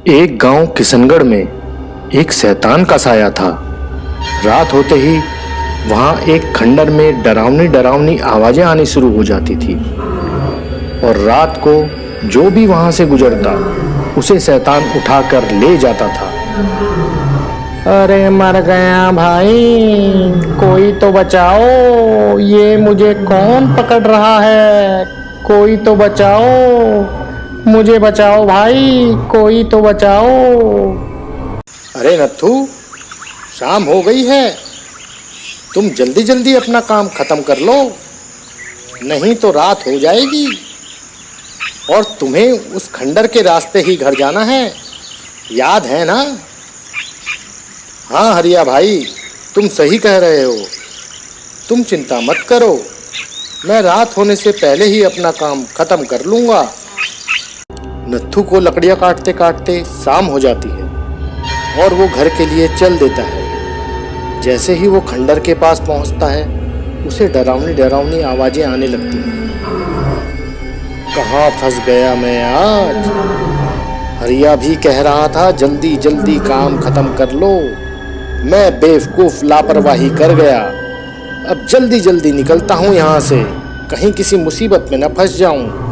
एक गांव किशनगढ़ में एक शैतान का साया था। रात होते ही वहां एक खंडर में डरावनी डरावनी आवाजें आनी शुरू हो जाती थी और रात को जो भी वहां से गुजरता उसे शैतान उठाकर ले जाता था। अरे मर गया भाई, कोई तो बचाओ, ये मुझे कौन पकड़ रहा है? कोई तो बचाओ, मुझे बचाओ भाई, कोई तो बचाओ। अरे नत्थू, शाम हो गई है, तुम जल्दी जल्दी अपना काम खत्म कर लो, नहीं तो रात हो जाएगी और तुम्हें उस खंडर के रास्ते ही घर जाना है, याद है ना? हाँ हरिया भाई, तुम सही कह रहे हो। तुम चिंता मत करो, मैं रात होने से पहले ही अपना काम खत्म कर लूंगा। नत्थू को लकड़ियां काटते काटते शाम हो जाती है और वो घर के लिए चल देता है। जैसे ही वो खंडर के पास पहुंचता है, उसे डरावनी डरावनी आवाजें आने लगती हैं। कहाँ फंस गया मैं आज? हरिया भी कह रहा था जल्दी जल्दी काम खत्म कर लो, मैं बेवकूफ लापरवाही कर गया। अब जल्दी जल्दी निकलता हूँ यहाँ से, कहीं किसी मुसीबत में न फंस जाऊं।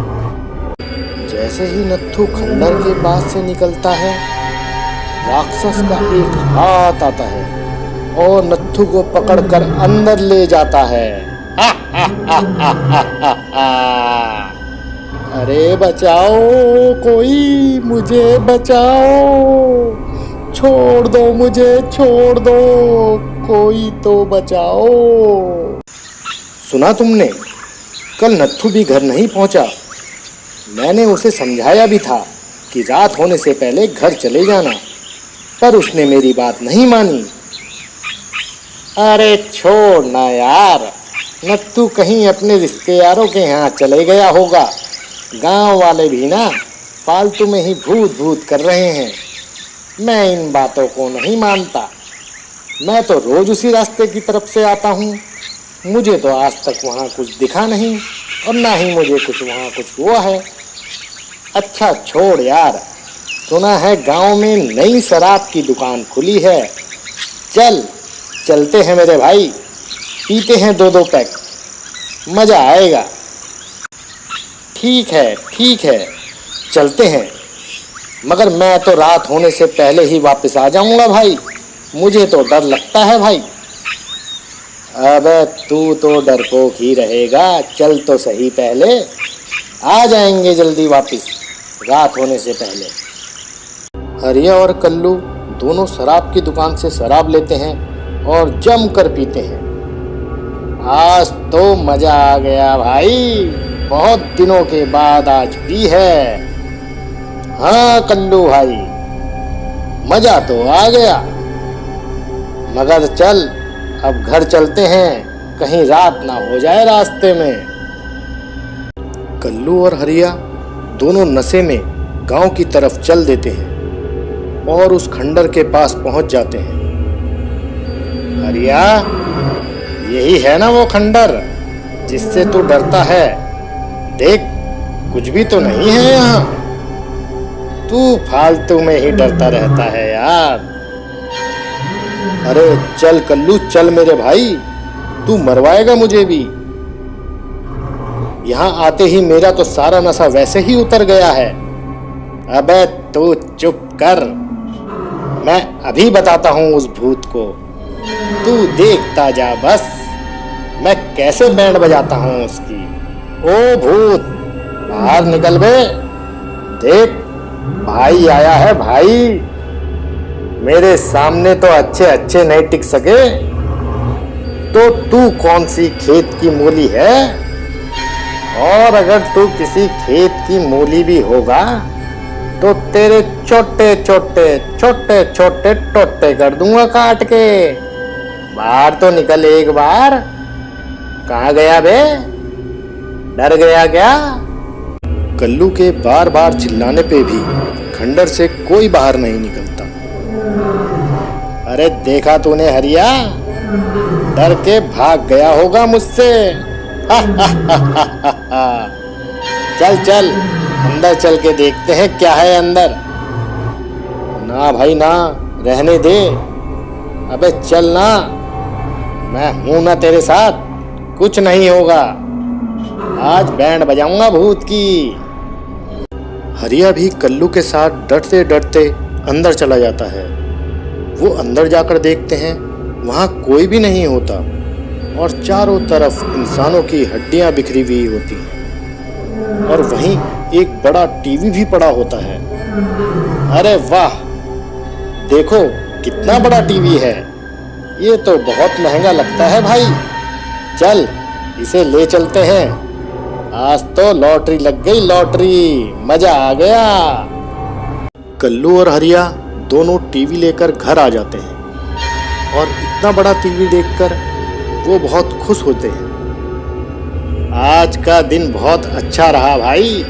जैसे ही नत्थू खंडर के पास से निकलता है, राक्षस का एक हाथ आता है और नत्थू को पकड़कर अंदर ले जाता है। अरे बचाओ, कोई मुझे बचाओ, छोड़ दो मुझे, छोड़ दो, कोई तो बचाओ। सुना तुमने, कल नत्थू भी घर नहीं पहुंचा। मैंने उसे समझाया भी था कि रात होने से पहले घर चले जाना, पर उसने मेरी बात नहीं मानी। अरे छोड़ ना यार, नत्थू कहीं अपने रिश्तेदारों के यहाँ चले गया होगा। गांव वाले भी ना फालतू में ही भूत भूत कर रहे हैं। मैं इन बातों को नहीं मानता। मैं तो रोज उसी रास्ते की तरफ से आता हूँ, मुझे तो आज तक वहाँ कुछ दिखा नहीं और ना ही मुझे वहाँ कुछ हुआ है। अच्छा छोड़ यार, सुना है गांव में नई शराब की दुकान खुली है, चलते हैं मेरे भाई, पीते हैं 2-2 पैक, मजा आएगा। ठीक है, चलते हैं, मगर मैं तो रात होने से पहले ही वापस आ जाऊंगा भाई, मुझे तो डर लगता है भाई। अबे तू तो डरपोक ही रहेगा, चल तो सही, पहले आ जाएंगे जल्दी वापस, रात होने से पहले। हरिया और कल्लू दोनों शराब की दुकान से शराब लेते हैं और जम कर पीते हैं। आज तो मजा आ गया भाई, बहुत दिनों के बाद आज पी है। हाँ कल्लू भाई, मजा तो आ गया, मगर चल अब घर चलते हैं, कहीं रात ना हो जाए रास्ते में। कल्लू और हरिया दोनों नशे में गांव की तरफ चल देते हैं और उस खंडर के पास पहुंच जाते हैं। हरिया, यही है ना वो खंडर जिससे तू डरता है? देख, कुछ भी तो नहीं है यहाँ। तू फालतू में ही डरता रहता है यार। अरे चल कल्लू, चल मेरे भाई, तू मरवाएगा मुझे भी। यहाँ आते ही मेरा तो सारा नशा वैसे ही उतर गया है। अबे तू चुप कर, मैं अभी बताता हूँ उस भूत को, तू देखता जा बस, मैं कैसे बैंड बजाता हूँ उसकी। ओ भूत, बाहर निकल बे, देख भाई आया है भाई। मेरे सामने तो अच्छे अच्छे नहीं टिक सके, तो तू कौन सी खेत की मूली है? और अगर तू किसी खेत की मूली भी होगा तो तेरे छोटे छोटे छोटे छोटे टोटे कर दूंगा काट के। बाहर तो निकल एक बार। कहाँ गया बे, डर गया क्या? कल्लू के बार बार चिल्लाने पे भी खंडर से कोई बाहर नहीं निकलता। अरे देखा तूने हरिया, डर के भाग गया होगा मुझसे। चल चल, अंदर चल के देखते हैं क्या है अंदर। ना भाई ना, रहने दे। अबे चल ना, मैं हूं ना तेरे साथ, कुछ नहीं होगा। आज बैंड बजाऊंगा भूत की। हरिया भी कल्लू के साथ डरते डरते अंदर चला जाता है। वो अंदर जाकर देखते हैं, वहां कोई भी नहीं होता और चारों तरफ इंसानों की हड्डियां बिखरी हुई होती हैं और वहीं एक बड़ा टीवी भी पड़ा होता है। अरे वाह, देखो कितना बड़ा टीवी है। ये तो बहुत महंगा लगता है भाई। चल इसे ले चलते हैं। आज तो लॉटरी लग गई, लॉटरी, मजा आ गया। कल्लू और हरिया दोनों टीवी लेकर घर आ जाते हैं और इतना बड़ा टीवी देखकर वो बहुत खुश होते हैं। आज का दिन बहुत अच्छा रहा भाई।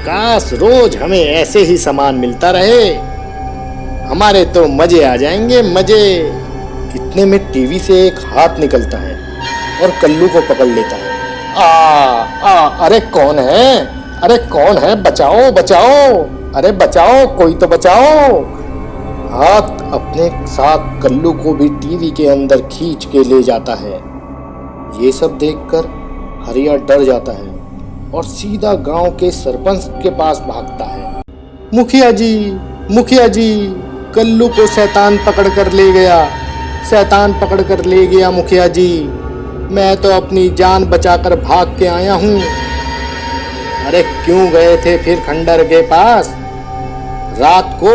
काश रोज हमें ऐसे ही सामान मिलता रहे, हमारे तो मजे आ जाएंगे, मजे। इतने में टीवी से एक हाथ निकलता है और कल्लू को पकड़ लेता है। अरे कौन है? अरे कौन है? बचाओ बचाओ, अरे बचाओ, कोई तो बचाओ। हाथ अपने साथ कल्लू को भी टीवी के अंदर खींच के ले जाता है। ये सब देखकर हरिया डर जाता है और सीधा गांव के सरपंच के पास भागता है। मुखिया जी, कल्लू को शैतान पकड़ कर ले गया, शैतान पकड़ कर ले गया मुखिया जी। मैं तो अपनी जान बचाकर भाग के आया हूँ। अरे क्यों गए थे फिर खंडर के पास? रात को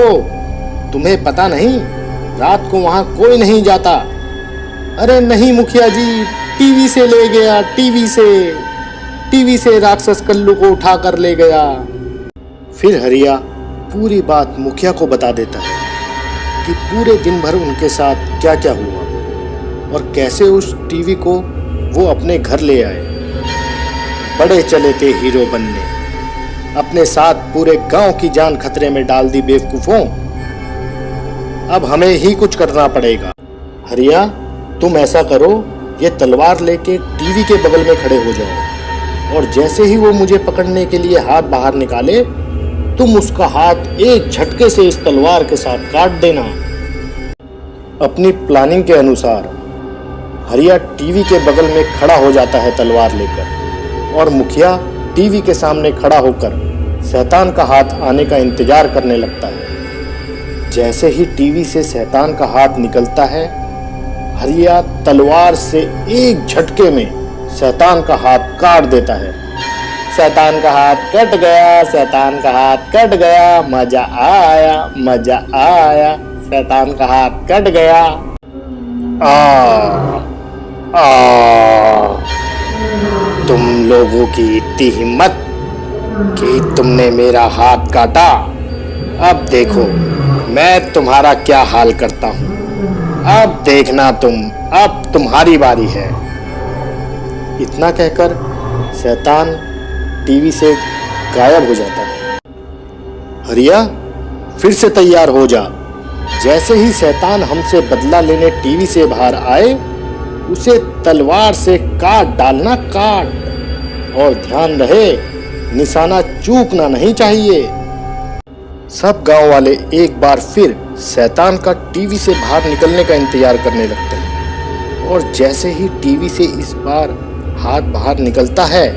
तुम्हें पता नहीं, रात को वहां कोई नहीं जाता। अरे नहीं मुखिया जी, टीवी से ले गया, टीवी से राक्षस कल्लू को उठा कर ले गया। फिर हरिया पूरी बात मुखिया को बता देता है कि पूरे दिन भर उनके साथ क्या क्या हुआ और कैसे उस टीवी को वो अपने घर ले आए। बड़े चले थे हीरो बनने, अपने साथ पूरे गांव की जान खतरे में डाल दी बेवकूफों। अब हमें ही कुछ करना पड़ेगा। हरिया, तुम ऐसा करो, ये तलवार लेके टीवी के बगल में खड़े हो जाओ और जैसे ही वो मुझे पकड़ने के लिए हाथ बाहर निकाले, तुम उसका हाथ एक झटके से इस तलवार के साथ काट देना। अपनी प्लानिंग के अनुसार हरिया टीवी के बगल में खड़ा हो जाता है तलवार लेकर और मुखिया टीवी के सामने खड़ा होकर शैतान का हाथ आने का इंतजार करने लगता है। जैसे ही टीवी से शैतान का हाथ निकलता है, हरिया तलवार से एक झटके में शैतान का हाथ काट देता है। शैतान का हाथ कट गया, शैतान का हाथ कट गया, मजा आया, मजा आया, शैतान का हाथ कट गया। तुम लोगों की इतनी हिम्मत कि तुमने मेरा हाथ काटा। अब देखो मैं तुम्हारा क्या हाल करता हूँ। अब देखना तुम, अब तुम्हारी बारी है। इतना कहकर शैतान टीवी से गायब हो जाता है। हरिया, फिर से तैयार हो जा। जैसे ही शैतान हमसे बदला लेने टीवी से बाहर आए, उसे तलवार से काट डालना, काट। और ध्यान रहे, निशाना चूकना नहीं चाहिए। सब गांव वाले एक बार फिर शैतान का टीवी से बाहर निकलने का इंतजार करने लगते हैं और जैसे ही टीवी से इस बार हाथ बाहर निकलता है,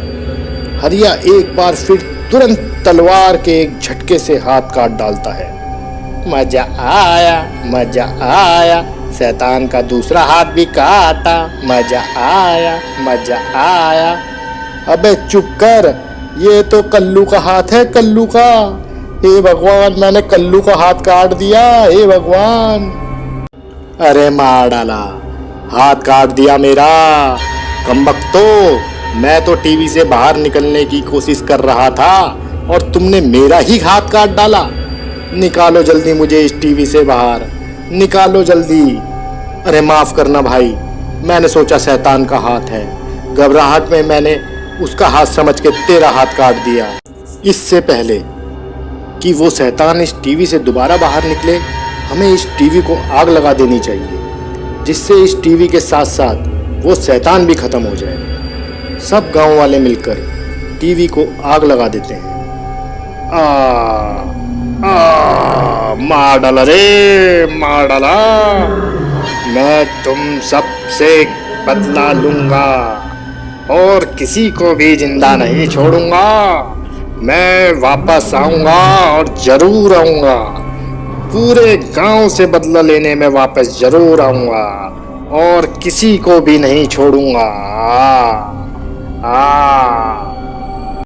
हरिया एक बार फिर तुरंत तलवार के एक झटके से हाथ काट डालता है। मजा आया, मजा आया, शैतान का दूसरा हाथ भी काटा, मजा आया, मजा आया। अबे चुप कर, ये तो कल्लू का हाथ है, कल्लू का। हे भगवान, मैंने कल्लू का हाथ काट दिया, हे भगवान। अरे मार डाला, हाथ काट दिया मेरा। कमबख्तो, मैं तो टीवी से बाहर निकलने की कोशिश कर रहा था और तुमने मेरा ही हाथ काट डाला। निकालो जल्दी मुझे इस टीवी से बाहर, निकालो जल्दी। अरे माफ करना भाई, मैंने सोचा शैतान का हाथ है, घबराहट में मैंने उसका हाथ समझ के तेरा हाथ काट दिया। इससे पहले कि वो शैतान इस टीवी से दोबारा बाहर निकले, हमें इस टीवी को आग लगा देनी चाहिए, जिससे इस टीवी के साथ साथ वो शैतान भी खत्म हो जाए। सब गांव वाले मिलकर टीवी को आग लगा देते हैं। मार डाला रे, मार डाला। मैं तुम सबसे बदला लूंगा और किसी को भी जिंदा नहीं छोड़ूंगा। मैं वापस आऊंगा और जरूर आऊंगा। पूरे गांव से बदला लेने में वापस जरूर आऊंगा और किसी को भी नहीं छोड़ूंगा। आ, आ,